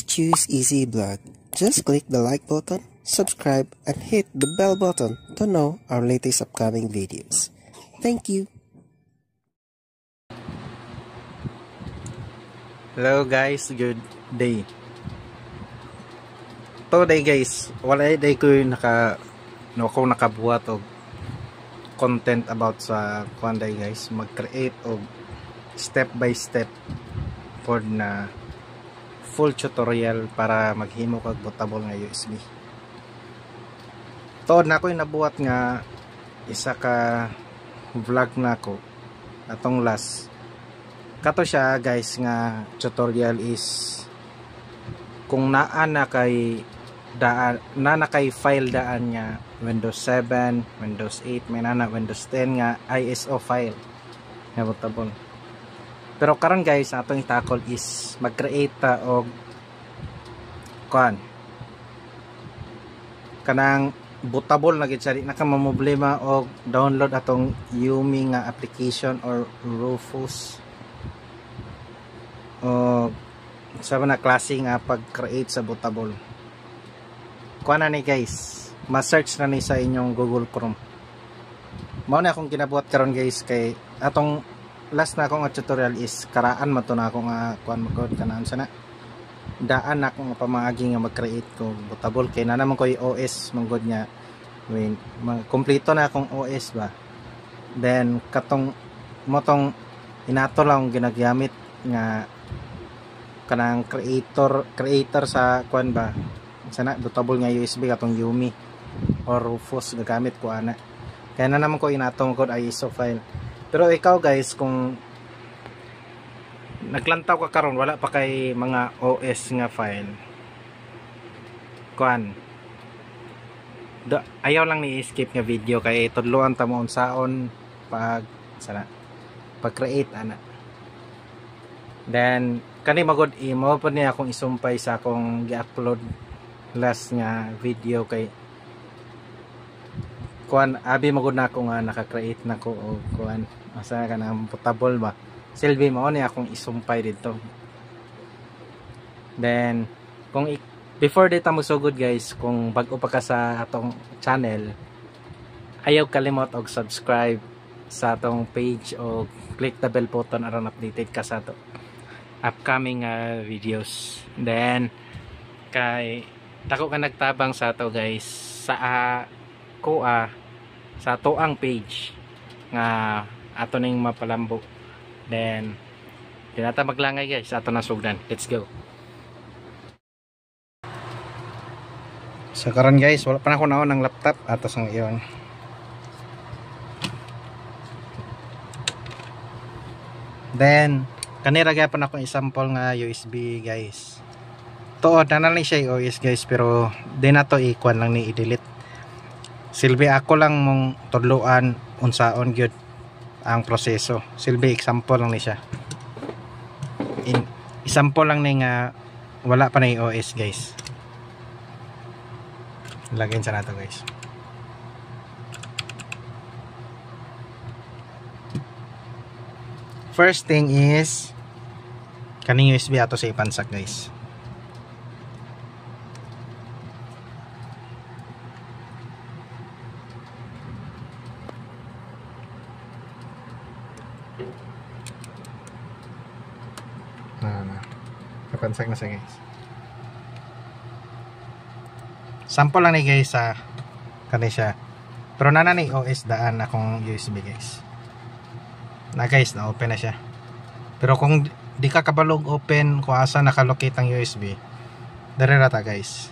Just choose Easy Vlog. Just click the like button, subscribe, and hit the bell button to know our latest upcoming videos. Thank you. Hello guys, good day. Today guys, wala day ko nakabuhat og content about sa kuanday guys, mag-create og step by step for na full tutorial para maghimo kag bootable nga USB. Tood na ko nabuhat nga isa ka vlog nako atong last. Kato siya guys nga tutorial is kung naa na kay file daan niya Windows 7, Windows 8, may na Windows 10 nga ISO file nga bootable. Pero karon guys, atong itakol is mag-create ta og kanang bootable na gid siya, di na ka mamblema og download atong Yumi nga application or Rufus o sa na klase nga pag-create sa bootable. Kuha na ni guys, ma-search na ni sa inyong Google Chrome. Mao na akong ginabuhat karon guys, kay atong last na akong tutorial is karaan mato na ako nga kuan magod kanaan sana daan na akong pamaagi nga mag-create ko bootable, kay na naman ko OS manggod nya when kompleto na akong OS ba, then katong motong inato lang ginagamit nga kanang creator sa kuan ba sana bootable nga USB katong Yumi or Rufus gagamit ko ana, kaya na naman ko inato magod ISO file. Pero ikaw guys, kung naglantaw ka karon wala pa kay mga OS nga file, kuan ayaw lang ni skip nga video, kay tudloan ta mo unsaon pag create ana. Then kani magod imo pa niya akong isumpay sa akong gi-upload last nga video, kay kuan abi magud na ako nga naka-create na ko og kuan asa ka na bootable ba silbi mo ni akong isumpay dito. Then kung before data mo sugod guys, kung bag-o pa ka sa atong channel, ayaw kalimot og subscribe sa atong page o click the bell button aron updated ka sa to upcoming videos. Then kay dako ka nagtabang sa to guys sa sa toang page nga ato ning mapalambok. Then dinata maglangay guys ato na sugdan. Let's go. So karon guys, wala pa na ako naon ng laptop atos ang iyon. Then kanira gyapon ako example nga USB guys. Tuod na lang siya OS guys, pero di na to ikuan lang ni i-delete. Silbi ako lang mong tudloan unsaon gyud ang proseso. Silbi example lang ni siya. Example lang ni nga wala pa na OS guys. Lagyan sa nato guys. First thing is kaning USB ato sa ipansak guys. Kapansak na siya guys. Sample lang ni guys sa kani siya. Pero nana ni OS daan akong USB guys. Na guys, na open na siya. Pero kung di ka kabalog open kung asa nakalocate ang USB, dere rata guys.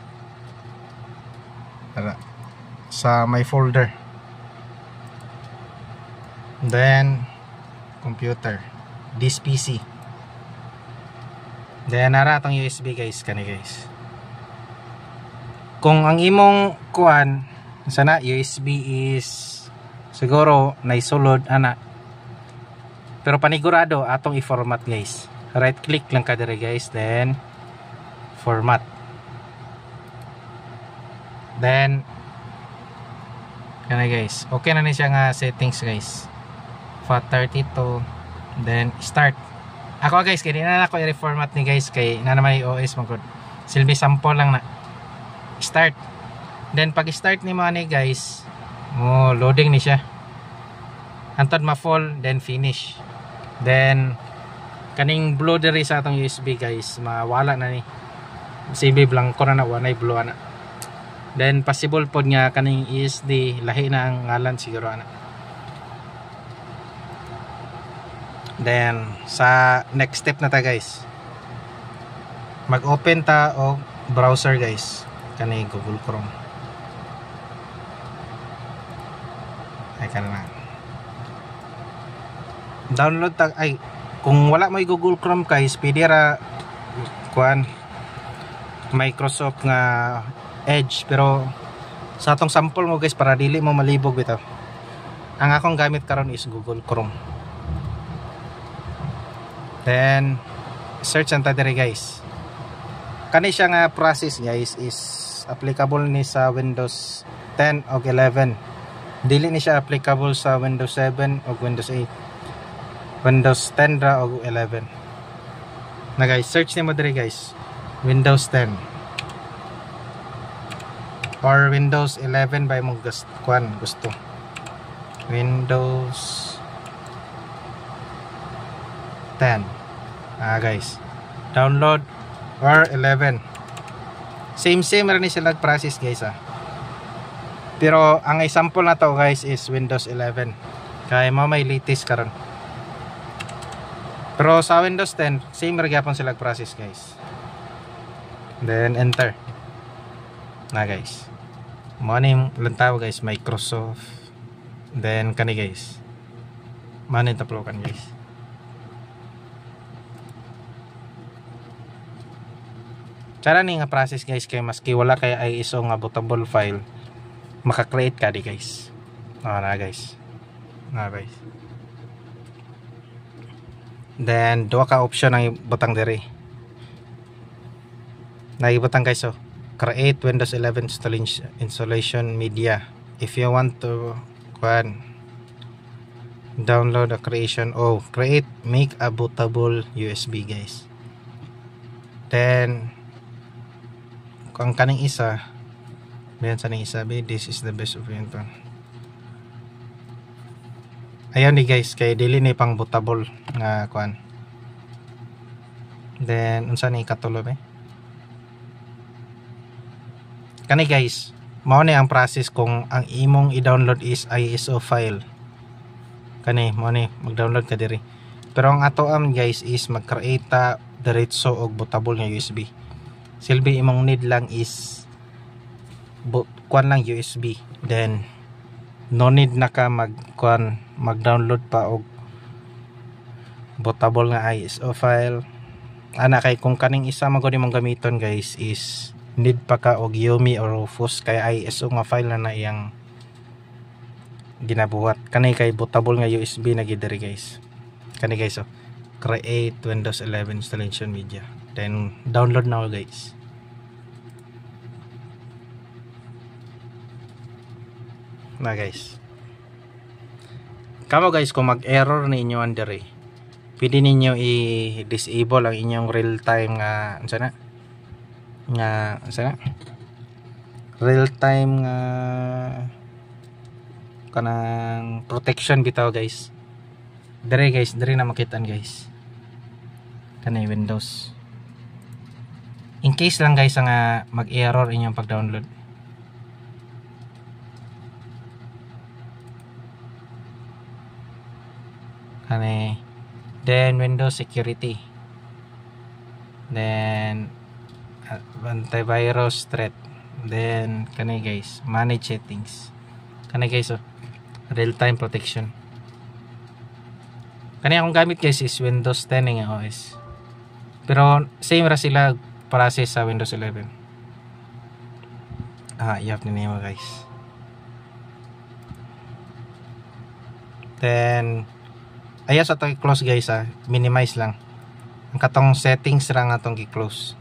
Tara. Sa my folder. Then computer. This PC. Then nara atong USB guys kani guys. Kung ang imong kuan sana USB is siguro naisulod ana, pero panigurado atong i-format guys. Right click lang ka dire guys, then format. Then kani guys, okay na ni siya nga settings guys. FAT32, then start. Ako guys, kaya na ako i-reformat ni guys kay na naman i-OS magod. silbi sample lang na. Start. Then pag start ni mo ani guys, loading ni siya. Hantod ma-fall, then finish. Then kaning blue diri sa atong USB guys, mawala na ni. CV blanco na wanay blue ana. Then possible pod nga kaning ESD lahi na ang ngalan siguro ana. Then sa next step na ta guys, mag-open ta og browser guys, kani Google Chrome. Ay kana. Download ta kung wala may Google Chrome guys, pwede ra kuan Microsoft nga Edge, pero sa atong sample mo guys para dili mo malibog bitaw, ang akong gamit karon is Google Chrome. Then search ang ta diri guys. Kani siya nga process guys is applicable ni sa Windows 10 o 11. Dili ni siya applicable sa Windows 7 o Windows 8. Windows 10 ra o 11. Na guys, search nimo diri guys. Windows 10 or Windows 11 by mo gusto. Windows 10. Guys, download or 11. Same ra ni sila process guys Pero ang example na to guys is Windows 11. Kaya mo may latest karon. Pero sa Windows 10, same ra gyapon sila process guys. Then enter. Na guys. Mo ni lantaw guys, Microsoft. Then kani guys. Manin taplokan guys. Cara ni nga process guys, kay maski wala kay ISO nga bootable file, maka-create ka di guys. Na guys. Then duha ka option ang butang diri. Naibutang guys create Windows 11 installation media. If you want to download a creation make a bootable USB guys. Then kung kaning isa, diyan sa ning isa, this is the best of it. Ayan ni guys, kay dili ni pang bootable nga kuan. Then unsa ni katulo be? Kani guys, mao ni ang process kung ang imong i-download is ISO file. Kani mao ni mag-download ka diri. Pero ang ato guys is mag-create ta diretso og bootable nga USB. Silbi imong need lang is kuan lang USB. Then no need na ka mag-download pa og bootable nga ISO file. Ana kay kung kaning isa magod imong gamiton guys is need pa ka og Yumi or Rufus kay ISO nga file na iyang ginabuhat. Kani kay bootable nga USB na gid diri guys. Kani guys create Windows 11 installation media. Then download now guys. Na guys. Kamo guys kung mag-error ninyo andiri, pwede ninyo i-disable ang inyong real-time real-time kanang protection bitaw guys. Dire guys, dire na makitaan guys. Kanay Windows. In case lang guys nga mag-error inyong pag-download. Kanay then Windows security. Then antivirus threat. Then kanay guys, manage settings. Kanay guys real-time protection. Kanay akong gamit guys is Windows 10 nga OS. Pero same ra sila process sa Windows 11. I-off na niyo guys. Then ayaw sa itong i-close guys minimize lang. Ang katong settings ra nga itong i-close.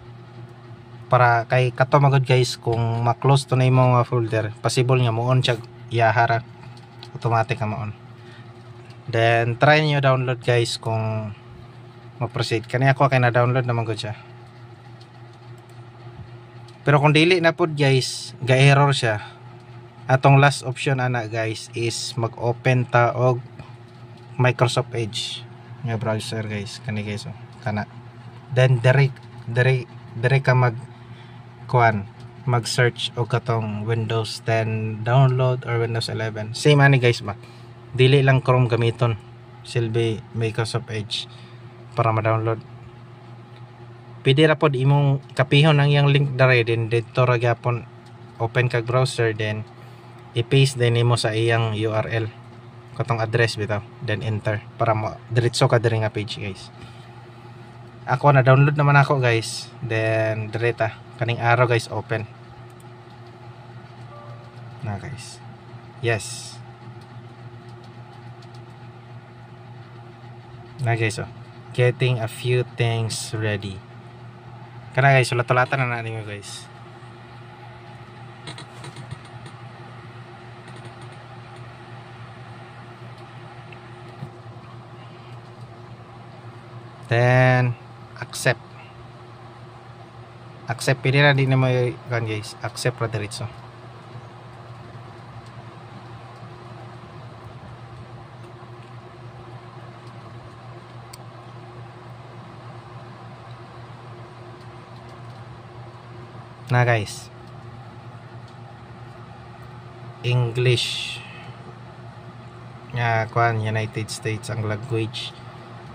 Para kay kato magod guys kung ma-close to na yung mga folder, possible nga mo-on siya iyahara. Automatic nga ma-on. Then try niyo download guys kung ma-proceed. Kani ako kay na-download naman ko siya. Pero kung dili na pod guys, ga-error siya. Atong last option ana guys is mag-open ta og Microsoft Edge nga browser guys, kani guys oh. Kana. Then dire ka mag-search og katong Windows 10 download or Windows 11. Same ani guys ba. Dili lang Chrome gamiton. Silbi Microsoft Edge para ma-download. Pwede ra pod imong kapihon ang iyang link dere, then dito ra gyapon open kag browser, then i-paste din nimo sa iyang URL katong address bitaw, then enter para diretso ka diri nga page guys. Ako na download naman ako guys, then direta kaning arrow guys open na guys. Yes na guys oh. Getting a few things ready. Kana guys, sulat-sulatan na ninyo guys. Then accept. Pili na din mo kan guys. Accept ra diretso. Na guys, English nga kuan United States ang language,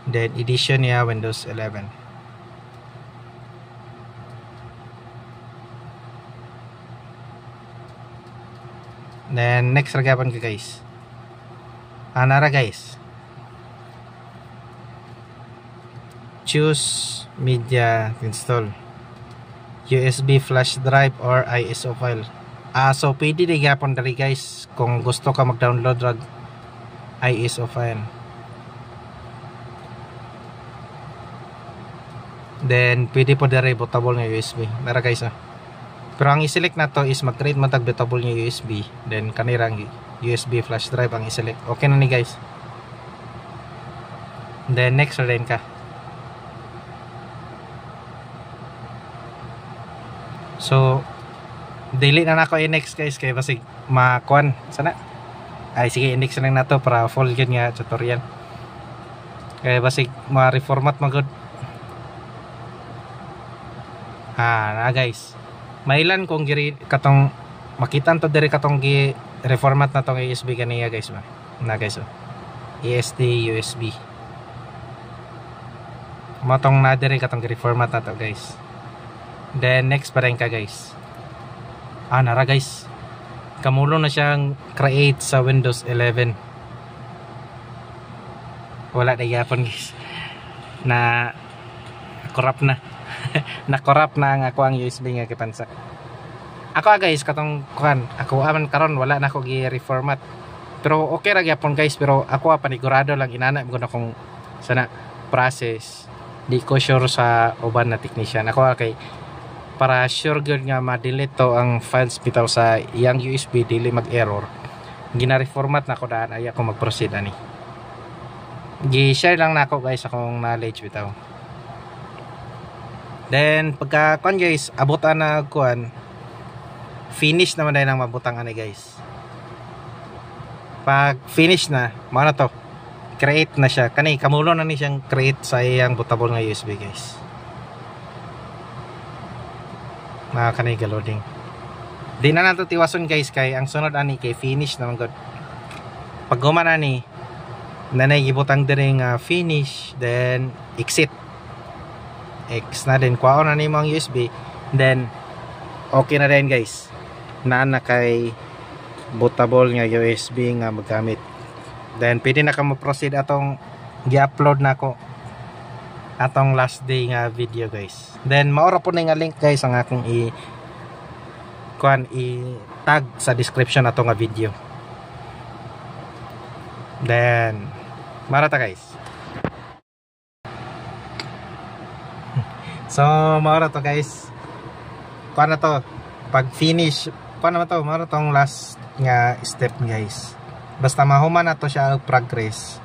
then edition niya Windows 11. Then next ragapan ka guys, anara guys, choose media install, USB flash drive or ISO file. So pwede di gyapon diri guys kung gusto ka mag-download rag ISO file. Then pwede po diri bootable nga USB. Nara guys Pero ang i-select na to is mag-create man tag bootable nga USB. Then kanirang USB flash drive ang i-select. Okay na ni guys. Then next rin ka. So delete na nako i-next guys kay basig makuan sana. Ay sige, index lang nato para full gyud nga tutorial. Kay basig ma-reformat magud. Na guys. Mailan kung giri katong makitan to diri katong gi reformat na tong USB kaniya guys ba. Na guys ESD USB. Matong na diri katong gi-reformat na to guys. Then next pa rin ka guys. Nara guys, kamulo na siyang create sa Windows 11. Wala na yapon guys, na corrupt na. Na corrupt na ang ako ang USB nga kipansa. Ako guys katong kuan, ako aman karon wala na ako gi-reformat. Pero okay ra gyapon guys, pero ako panigurado lang inana ko na kung sana process. Di ko sure sa uban na technician. Ako kay para sure good nga ma-delete to ang files bitaw sa iyang USB dili mag-error, gina-reformat na ko daan ay ako mag-proceed ani. Gi-share lang na ako guys akong knowledge bitaw. Then pagka kuan guys, abutan na kuan, finish naman dahil nang mabutang ani guys. Pag finish na, mao na to, create na siya. Kani kamulo na ni siyang create sa iyang bootable nga USB guys. Kanay loading. Di na nato tiwason guys kay ang sunod ani kay finish naman gud. Pag human ani nanay gibutang diri nga finish, then exit. X na din kuha na nimo ang USB, then okay na din guys. Na kay bootable nga USB nga magamit. Then pwede na ka mo-proceed atong gi-upload na ko atong last day nga video guys. Then maora po na nga link guys ang akong i-tag sa description ato nga video. Then marata guys. So maora to guys. Kuan na to pag finish, kuan na to, maora tong last nga step guys. Basta mahuman na to siya progress,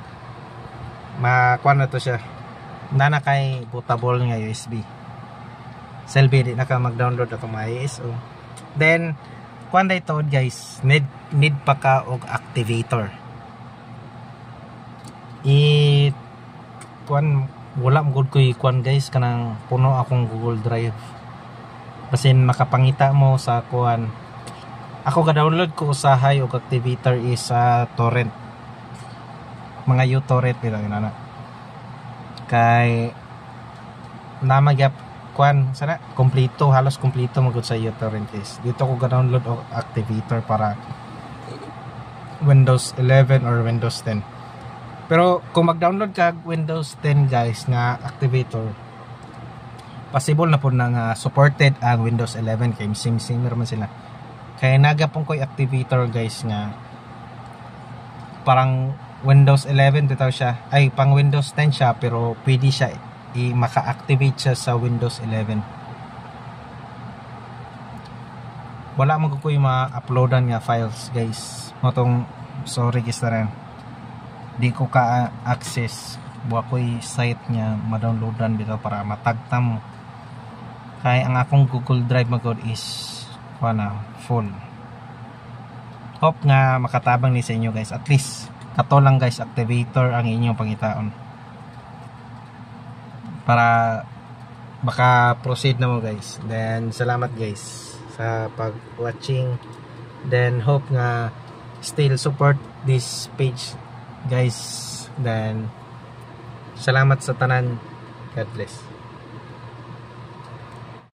makuan na to siya na kay bootable nga USB. selby di na ka mag-download atong mga ISO. Then kuan day to guys, need pa ka og activator. Kuan wala mo gud koy kuan guys, kanang puno akong Google Drive. Basin makapangita mo sa kuan. Ako ga-download ko usahay og activator is sa torrent. Mga uTorrent bilang ina na. Kay namagyap kuan sana kompleto, halos kompleto magud sa uTorrent guys. Dito ko ga-download og activator para Windows 11 or Windows 10. Pero kung mag-download ka Windows 10 guys nga activator, possible na po na supported ang Windows 11 kay same man sila. Kaya nagapong ko'y activator guys nga parang Windows 11 dito siya, ay pang Windows 10 siya pero pwede siya maka-activate siya sa Windows 11. Wala mo ko yung ma-uploadan nga files guys. Motong sorry guys na rin, di ko ka-access buwa ko'y site niya ma-downloadan dito para matagtam mo. Kaya ang akong Google Drive magod is full. Hope nga makatabang ni sa inyo guys. At least kato lang guys, activator ang inyong pangitaon para baka proceed na mo guys. Then salamat guys sa pag-watching. Then hope nga still support this page guys. Then salamat sa tanan. God bless.